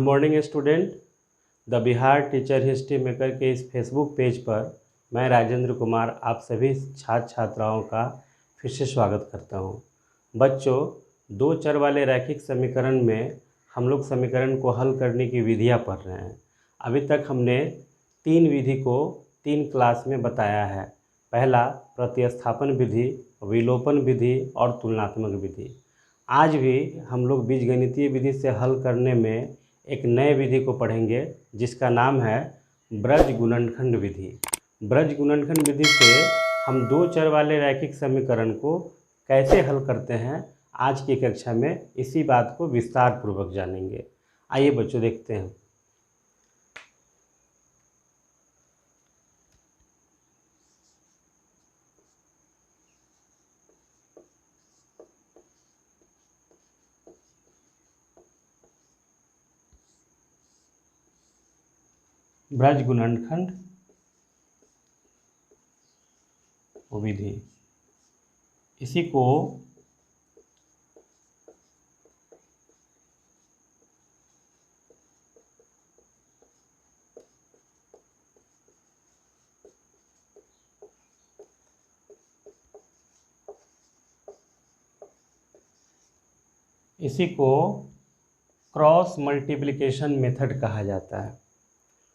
Morning student. The Bihar teacher history maker के इस Facebook page पर मैं राजेंद्र कुमार आप सभी छात्र छात्राओं का फिर से स्वागत करता हूं। बच्चों, दो चर वाले रैखिक समीकरण में हम लोग समीकरण को हल करने की विधियां पढ़ रहे हैं। अभी तक हमने तीन विधि को 3 क्लास में बताया है। पहला प्रतिस्थापन विधि, विलोपन विधि और तुलनात्मक विधि। आज भी हम लोग बीजगणितीय विधि से हल करने में एक नए विधि को पढ़ेंगे जिसका नाम है ब्रज गुणनखंड विधि। ब्रज गुणनखंड विधि से हम दो चर वाले रैखिक समीकरण को कैसे हल करते हैं, आज की कक्षा में इसी बात को विस्तार पूर्वक जानेंगे। आइए बच्चों देखते हैं। ब्रज गुणनखंड विधि, इसी को क्रॉस मल्टीप्लिकेशन मेथड कहा जाता है।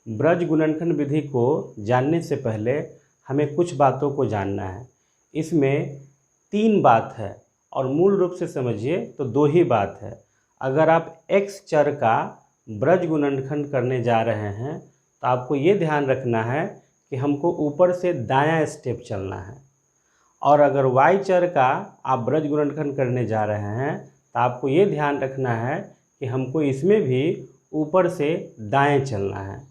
ब्रज गुणनखंड विधि को जानने से पहले हमें कुछ बातों को जानना है। इसमें 3 बात है और मूल रूप से समझिए तो 2 ही बात है। अगर आप x चर का ब्रज गुणनखंड करने जा रहे हैं तो आपको ये ध्यान रखना है कि हमको ऊपर से दायां स्टेप चलना है, और अगर y चर का आप ब्रज गुणनखंड करने जा रहे हैं तो आपको ये ध्यान रखना है कि हमको इसमें भी ऊपर से दाएं चलना है,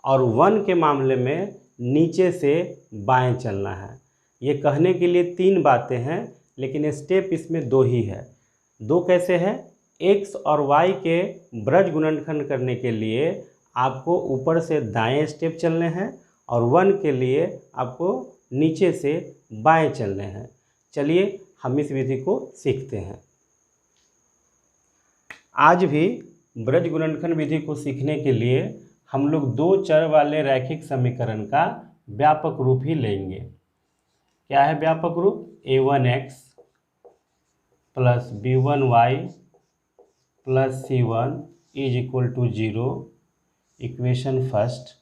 और 1 के मामले में नीचे से बाएं चलना है। ये कहने के लिए 3 बातें हैं, लेकिन स्टेप इसमें 2 ही है। 2 कैसे है? x और y के ब्रज गुणनखंड करने के लिए आपको ऊपर से दाएं स्टेप चलने हैं और 1 के लिए आपको नीचे से बाएं चलने हैं। चलिए हम इस विधि को सीखते हैं। आज भी ब्रज गुणनखंड विधि को सीखने के लिए हम लोग 2 चर वाले रैखिक समीकरण का व्यापक रूप ही लेंगे। क्या है व्यापक रूप? a1x plus b1y plus c1 is equal to 0, equation first.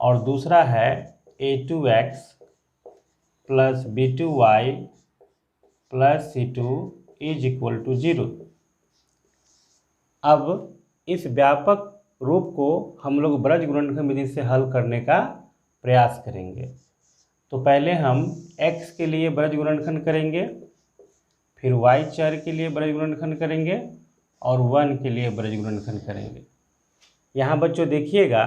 और दूसरा है a2x plus b2y plus c2 is equal to 0। अब इस व्यापक रूप को हम लोग ब्रज गुणनखंड विधि से हल करने का प्रयास करेंगे। तो पहले हम x के लिए ब्रज गुणनखंड करेंगे, फिर y चर के लिए ब्रज गुणनखंड करेंगे और 1 के लिए ब्रज गुणनखंड करेंगे। यहाँ बच्चों देखिएगा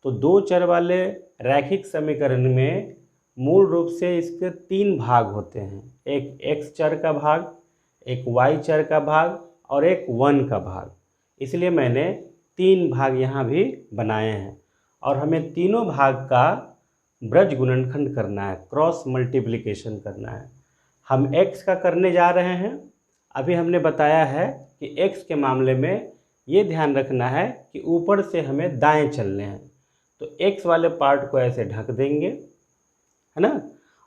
तो 2 चर वाले रैखिक समीकरण में मूल रूप से इसके 3 भाग होते हैं। एक x चर का भाग, एक y चर का भाग और एक 1 का भाग। इसलिए मैंने 3 भाग यहाँ भी बनाए हैं, और हमें तीनों भाग का ब्रज गुणनखंड करना है, क्रॉस मल्टीप्लिकेशन करना है। हम x का करने जा रहे हैं। अभी हमने बताया है कि x के मामले में ये ध्यान रखना है कि ऊपर से हमें दाएं चलने हैं, तो x वाले पार्ट को ऐसे ढक देंगे, है ना,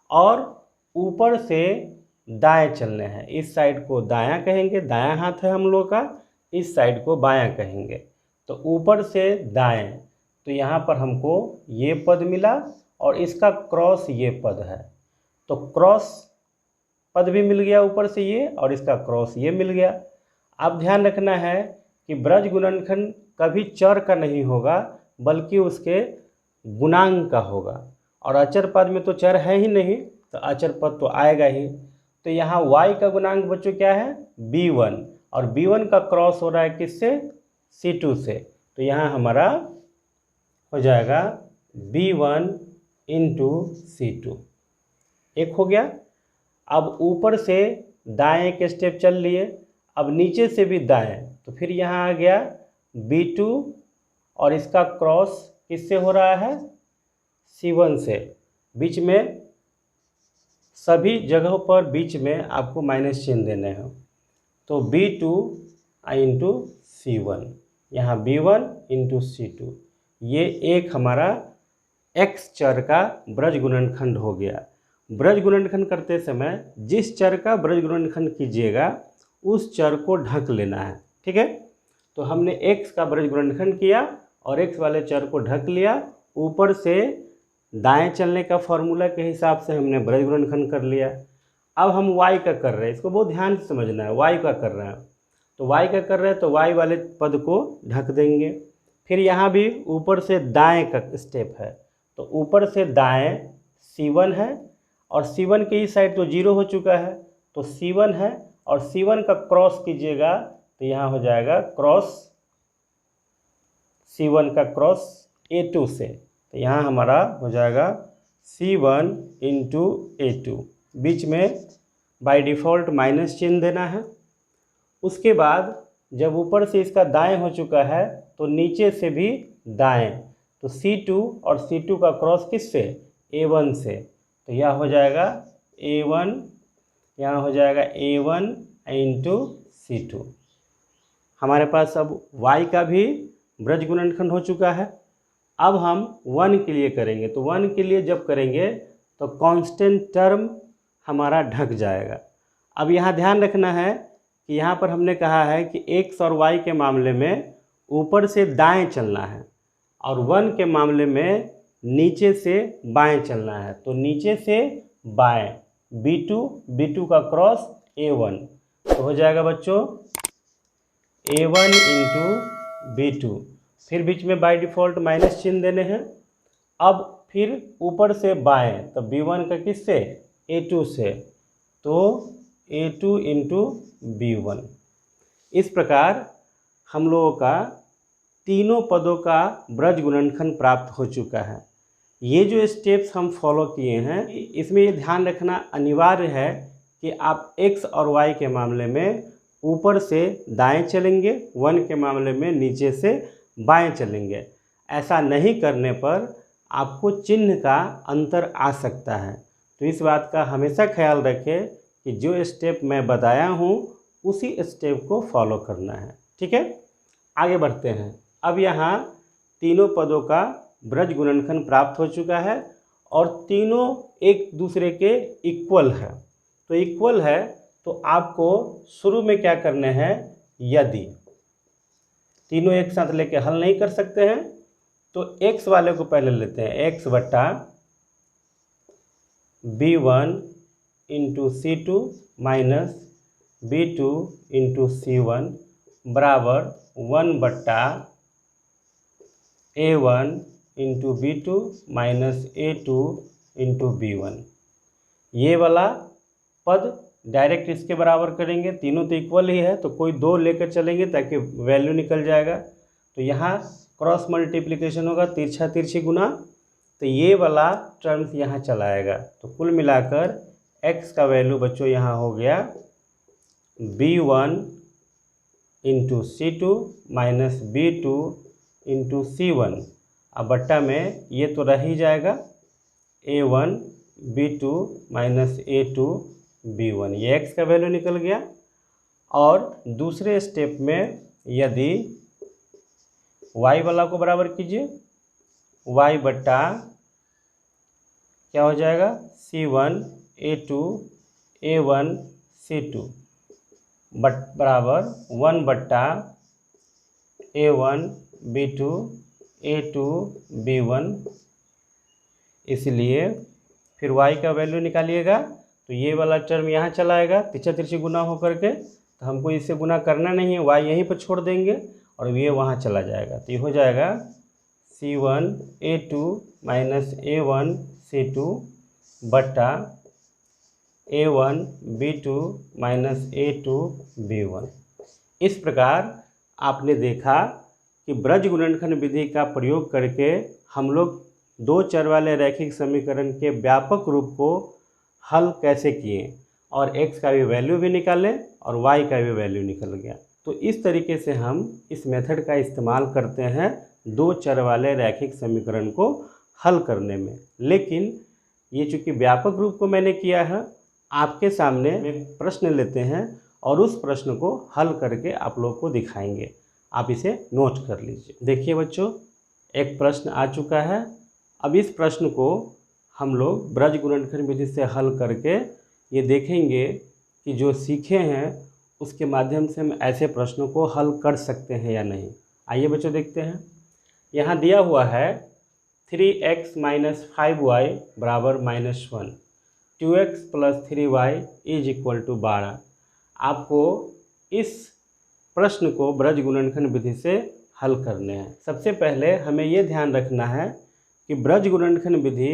और ऊपर से दाएं चलने हैं। इस साइड को दायां कहेंगे, दायां हाथ है हम लोग का, इस साइड को बायां कहेंगे। तो ऊपर से दाएं, तो यहाँ पर हमको ये पद मिला और इसका क्रॉस ये पद है, तो क्रॉस पद भी मिल गया ऊपर से ये, और इसका क्रॉस ये मिल गया। अब ध्यान रखना है कि ब्रज गुणनखंड कभी चर का नहीं होगा बल्कि उसके गुणांक का होगा, और अचर पद में तो चर है ही नहीं, तो अचर पद तो आएगा ही। तो यहाँ y का गुणांक बच्चों क्या है? b1, और b1 का क्रॉस हो रहा है किससे? c2 से। तो यहाँ हमारा हो जाएगा b1 इंटू c2। एक हो गया। अब ऊपर से दाएं एक स्टेप चल लिए, अब नीचे से भी दाएं, तो फिर यहाँ आ गया b2, और इसका क्रॉस किससे हो रहा है? c1 से। बीच में सभी जगहों पर बीच में आपको माइनस चिन्ह देने हैं, तो b2 इंटू c1। यहाँ b1 इंटू c2, ये एक हमारा x चर का ब्रज गुणनखंड हो गया। ब्रज गुणनखंड करते समय जिस चर का ब्रज गुणनखंड कीजिएगा उस चर को ढक लेना है, ठीक है। तो हमने x का ब्रज गुणनखंड किया और x वाले चर को ढक लिया, ऊपर से दाएं चलने का फॉर्मूला के हिसाब से हमने ब्रज गुणनखंड कर लिया। अब हम y का कर रहे हैं, इसको बहुत ध्यान से समझना है। y का कर रहे हैं तो y का कर रहे हैं तो y वाले पद को ढक देंगे। फिर यहाँ भी ऊपर से दाएं का स्टेप है, तो ऊपर से दाएं c1 है और c1 के इस साइड तो 0 हो चुका है, तो c1 है और c1 का क्रॉस कीजिएगा तो यहाँ हो जाएगा क्रॉस c1 का क्रॉस a2 से, तो यहाँ हमारा हो जाएगा c1 इंटू a2, बीच में बाय डिफ़ॉल्ट माइनस चिन्ह देना है। उसके बाद जब ऊपर से इसका दाएं हो चुका है तो नीचे से भी दाएं, तो c2 और c2 का क्रॉस किससे, a1 से, तो यह हो जाएगा a1, यहाँ हो जाएगा a1 इंटू c2। हमारे पास अब y का भी ब्रज गुणनखंड हो चुका है। अब हम 1 के लिए करेंगे, तो 1 के लिए जब करेंगे तो कांस्टेंट टर्म हमारा ढक जाएगा। अब यहाँ ध्यान रखना है कि यहाँ पर हमने कहा है कि x और y के मामले में ऊपर से दाएं चलना है और 1 के मामले में नीचे से बाएं चलना है, तो नीचे से बाएं b2 का क्रॉस a1, तो हो जाएगा बच्चों a1 इंटू b2, फिर बीच में बाय डिफ़ॉल्ट माइनस चिन्ह देने हैं। अब फिर ऊपर से बाएं, तो b1 का किससे, a2 से, तो a2 इंटू b1। इस प्रकार हम लोगों का तीनों पदों का ब्रज गुणनखंड प्राप्त हो चुका है। ये जो स्टेप्स हम फॉलो किए हैं, इसमें ये ध्यान रखना अनिवार्य है कि आप x और y के मामले में ऊपर से दाएं चलेंगे, 1 के मामले में नीचे से बाएं चलेंगे। ऐसा नहीं करने पर आपको चिन्ह का अंतर आ सकता है, तो इस बात का हमेशा ख्याल रखें कि जो स्टेप मैं बताया हूँ उसी स्टेप को फॉलो करना है, ठीक है। आगे बढ़ते हैं। अब यहाँ तीनों पदों का ब्रज गुणनखंड प्राप्त हो चुका है और तीनों एक दूसरे के इक्वल है। तो इक्वल है तो आपको शुरू में क्या करने हैं, यदि तीनों एक साथ लेके हल नहीं कर सकते हैं तो x वाले को पहले लेते हैं, x बट्टा b1 into c2 minus b2 into c1 बराबर 1 बट्टा a1 into b2 minus a2 into b1। ये वाला पद डायरेक्ट इसके बराबर करेंगे, तीनों तो इक्वल ही है तो कोई 2 लेकर चलेंगे ताकि वैल्यू निकल जाएगा। तो यहाँ क्रॉस मल्टीप्लिकेशन होगा, तिरछा तिरछी गुना, तो ये वाला टर्म्स यहाँ चला आएगा। तो कुल मिलाकर x का वैल्यू बच्चों यहाँ हो गया b1 into c2 minus b2 into c1। अब बट्टा में ये तो रह ही जाएगा a1 b2 minus a2 b1, ये x का वैल्यू निकल गया। और दूसरे स्टेप में यदि y वाला को बराबर कीजिए, y बट्टा क्या हो जाएगा c1 a2 a1 c2 बराबर 1 बट्टा a1 b2 a2 b1। इसलिए फिर y का वैल्यू निकालिएगा तो ये वाला टर्म यहाँ चला आएगा तिरछा तिरछी गुना होकर के, तो हमको इससे गुना करना नहीं है, y यहीं पर छोड़ देंगे और ये वहाँ चला जाएगा। तो ये हो जाएगा c1 a2 minus a1 c2 बट्टा a1 b2 minus a2 b1। इस प्रकार आपने देखा कि ब्रज गुणनखंड विधि का प्रयोग करके हम लोग 2 चर वाले रैखिक समीकरण के व्यापक रूप को हल कैसे किए और x का भी वैल्यू भी निकाले और y का भी वैल्यू निकल गया। तो इस तरीके से हम इस मेथड का इस्तेमाल करते हैं 2 चर वाले रैखिक समीकरण को हल करने में। लेकिन ये चूँकि व्यापक रूप को मैंने किया है, आपके सामने एक प्रश्न लेते हैं और उस प्रश्न को हल करके आप लोग को दिखाएंगे। आप इसे नोट कर लीजिए। देखिए बच्चों, एक प्रश्न आ चुका है। अब इस प्रश्न को हम लोग ब्रज गुणनखंड विधि से हल करके ये देखेंगे कि जो सीखे हैं उसके माध्यम से हम ऐसे प्रश्नों को हल कर सकते हैं या नहीं। आइए बच्चों देखते हैं। यहाँ दिया हुआ है 3x - 5y बराबर -1, 2x + 3y = 12। आपको इस प्रश्न को ब्रज गुणनखंड विधि से हल करने हैं। सबसे पहले हमें ये ध्यान रखना है कि ब्रज गुणनखंड विधि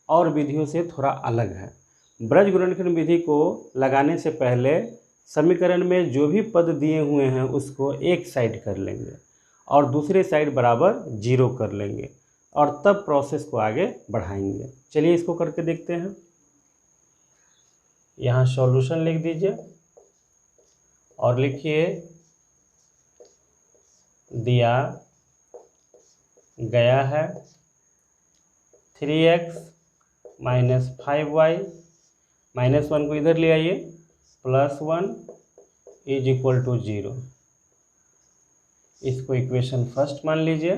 और विधियों से थोड़ा अलग है। ब्रज गुणनखंड विधि को लगाने से पहले समीकरण में जो भी पद दिए हुए हैं उसको एक साइड कर लेंगे और दूसरे साइड बराबर 0 कर लेंगे और तब प्रोसेस को आगे बढ़ाएंगे। चलिए इसको करके देखते हैं। यहाँ सॉल्यूशन लिख दीजिए और लिखिए दिया गया है 3x - 5y -1 को इधर ले आइए +1 = 0। इसको इक्वेशन फर्स्ट मान लीजिए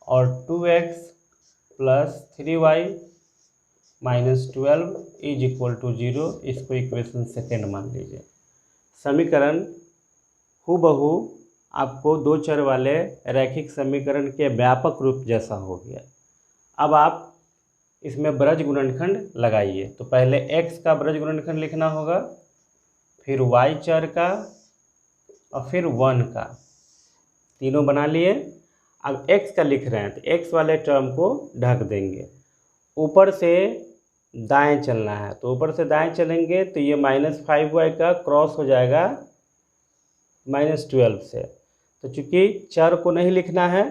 और 2x + 3y -12 = 0, इसको इक्वेशन सेकेंड मान लीजिए। समीकरण हूबहू आपको दो चर वाले रैखिक समीकरण के व्यापक रूप जैसा हो गया। अब आप इसमें ब्रज गुणनखंड लगाइए। तो पहले x का ब्रज गुणनखंड लिखना होगा, फिर y चर का और फिर 1 का, तीनों बना लिए। अब x का लिख रहे हैं तो x वाले टर्म को ढक देंगे। ऊपर से दाएं चलना है तो ऊपर से दाएं चलेंगे तो ये -5y का क्रॉस हो जाएगा -12 से। तो चूँकि चर को नहीं लिखना है,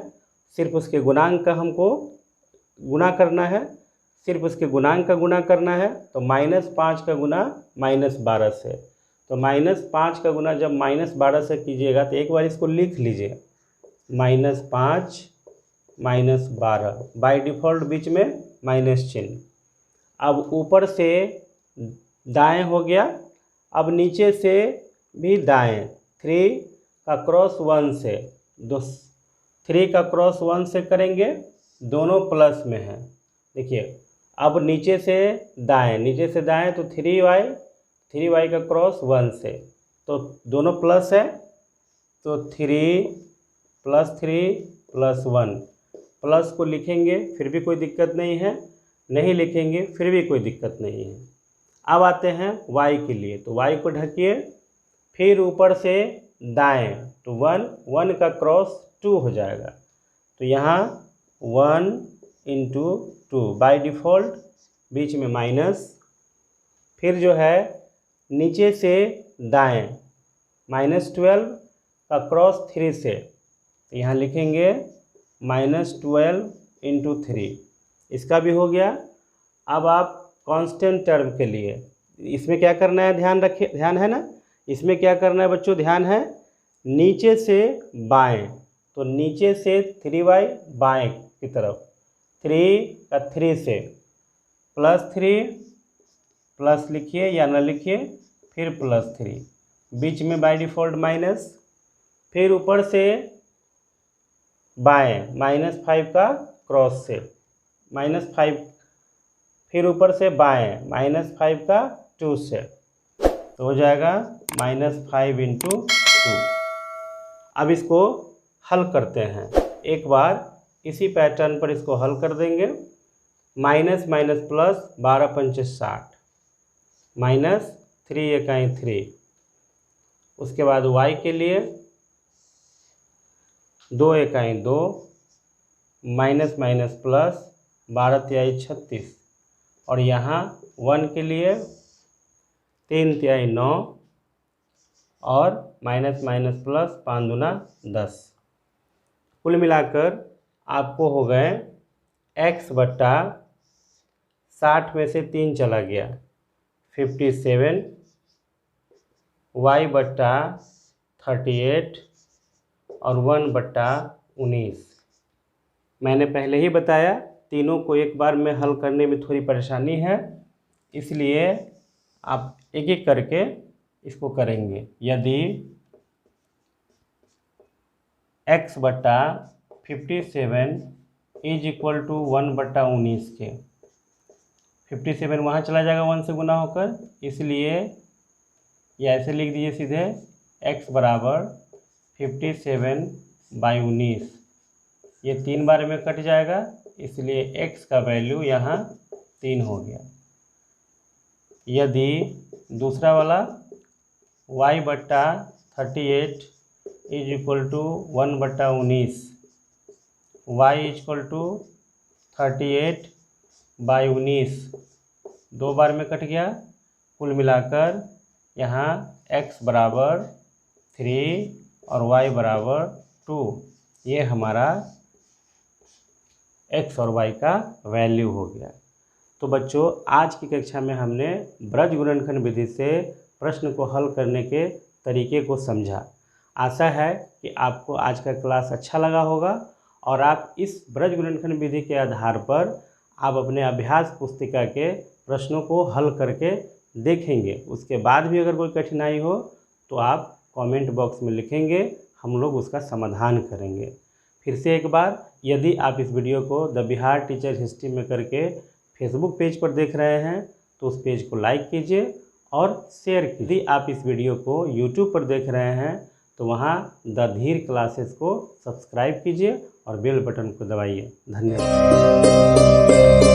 सिर्फ उसके गुणांक का हमको गुणा करना है, सिर्फ उसके गुणांक का गुणा करना है। तो -5 का गुणा -12 से, तो -5 का गुणा जब -12 से कीजिएगा तो एक बार इसको लिख लीजिए -5 -12, बाय डिफ़ॉल्ट बीच में माइनस चिन्ह। अब ऊपर से दाएं हो गया, अब नीचे से भी दाएं, 3 का क्रॉस 1 से, 3 का क्रॉस 1 से करेंगे, दोनों प्लस में है। देखिए अब नीचे से दाएं तो 3y का क्रॉस 1 से, तो दोनों प्लस है तो 3 + 3 + 1, प्लस को लिखेंगे फिर भी कोई दिक्कत नहीं है, नहीं लिखेंगे फिर भी कोई दिक्कत नहीं है। अब आते हैं y के लिए, तो y को ढकिए, फिर ऊपर से दाएं तो 1 का क्रॉस 2 हो जाएगा। तो यहाँ 1 × 2 बाय डिफ़ॉल्ट बीच में माइनस, फिर जो है नीचे से दाएं -12 का क्रॉस 3 से, तो यहाँ लिखेंगे -12 × 3, इसका भी हो गया। अब आप कांस्टेंट टर्म के लिए इसमें क्या करना है, ध्यान रखिए, ध्यान है ना, इसमें क्या करना है बच्चों, ध्यान है, नीचे से बाएं, तो नीचे से 3y बाएं की तरफ, 3 का 3 से +3 प्लस लिखिए या न लिखिए, फिर +3, बीच में बाय डिफ़ॉल्ट माइनस, फिर ऊपर से बाएं -5 का क्रॉस से -5, फिर ऊपर से बाएं -5 का 2 से, तो हो जाएगा -5 × 2। अब इसको हल करते हैं, एक बार इसी पैटर्न पर इसको हल कर देंगे। Minus plus 12 × 5 = 60, -3 × 3। उसके बाद y के लिए 2 × 2, माइनस प्लस 12 × 36, और यहाँ 1 के लिए 3 × 9 और माइनस प्लस 5 × 10। कुल मिलाकर आपको हो गए x बट्टा 60 में से 3 चला गया 57, y बट्टा 38 और 1/19। मैंने पहले ही बताया तीनों को एक बार में हल करने में थोड़ी परेशानी है, इसलिए आप एक एक करके इसको करेंगे। यदि x बटा 57 इज इक्वल टू 1/19 के। 57 वहाँ चला जाएगा 1 से गुना होकर, इसलिए ये ऐसे लिख दीजिए सीधे x बराबर 57/19। ये 3 बार में कट जाएगा, इसलिए x का वैल्यू यहाँ 3 हो गया। यदि दूसरा वाला y बट्टा 38 is equal to 1/19, y equal to 38/19 2 बार में कट गया, कुल मिलाकर यहाँ x बराबर 3 और y बराबर 2, ये हमारा x और y का वैल्यू हो गया। तो बच्चों, आज की कक्षा में हमने ब्रज गुणनखंड विधि से प्रश्न को हल करने के तरीके को समझा। आशा है कि आपको आज का क्लास अच्छा लगा होगा और आप इस ब्रज गुणनखंड विधि के आधार पर आप अपने अभ्यास पुस्तिका के प्रश्नों को हल करके देखेंगे। उसके बाद भी अगर कोई कठिनाई हो तो आप कमेंट बॉक्स में लिखेंगे, हम लोग उसका समाधान करेंगे। फिर से एक बार, यदि आप इस वीडियो को द बिहार टीचर हिस्ट्री में करके फेसबुक पेज पर देख रहे हैं तो उस पेज को लाइक कीजिए और शेयर कीजिए। यदि आप इस वीडियो को यूट्यूब पर देख रहे हैं तो वहाँ द धीर क्लासेस को सब्सक्राइब कीजिए और बेल बटन को दबाइए। धन्यवाद।